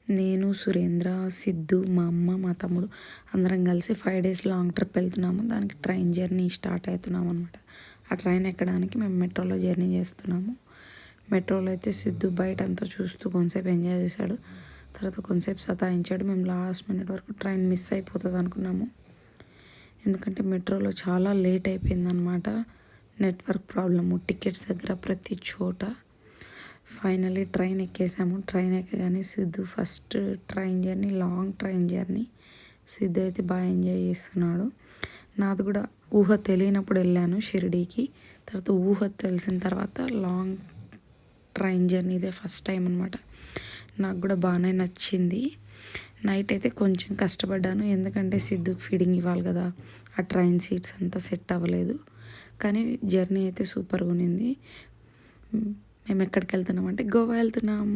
నేను, సురేంద్ర, సిద్ధు, మా అమ్మ, మా తమ్ముడు అందరం కలిసి 5 డేస్ లాంగ్ ట్రిప్ వెళ్తున్నాము. దానికి ట్రైన్ జర్నీ స్టార్ట్ అవుతున్నాము అనమాట. ఆ ట్రైన్ ఎక్కడానికి మేము మెట్రోలో జర్నీ చేస్తున్నాము. మెట్రోలో అయితే సిద్ధు బయట అంతా చూస్తూ కొంతసేపు ఎంజాయ్ చేశాడు. తర్వాత కొంతసేపు సతాయించాడు. మేము లాస్ట్ మినిట్ వరకు ట్రైన్ మిస్ అయిపోతుంది అనుకున్నాము. ఎందుకంటే మెట్రోలో చాలా లేట్ అయిపోయిందనమాట. నెట్వర్క్ ప్రాబ్లము, టికెట్స్ దగ్గర ప్రతి చోట. ఫైనల్లీ ట్రైన్ ఎక్కేసాము. ట్రైన్ ఎక్కగానే Siddhu first train journey, long train journey. Siddhu అయితే బాగా ఎంజాయ్ చేస్తున్నాడు. నాది కూడా ఊహ తెలియనప్పుడు వెళ్ళాను షిరిడీకి. తర్వాత ఊహ తెలిసిన తర్వాత లాంగ్ ట్రైన్ జర్నీ ఇదే ఫస్ట్ టైం అనమాట. నాకు కూడా బాగానే నచ్చింది. నైట్ అయితే కొంచెం కష్టపడ్డాను, ఎందుకంటే సిద్ధుకి ఫీడింగ్ ఇవ్వాలి కదా. ఆ ట్రైన్ సీట్స్ అంతా సెట్ అవ్వలేదు. కానీ జర్నీ అయితే సూపర్గా ఉన్నింది. మేము ఎక్కడికి వెళ్తున్నాం అంటే గోవా వెళ్తున్నాం.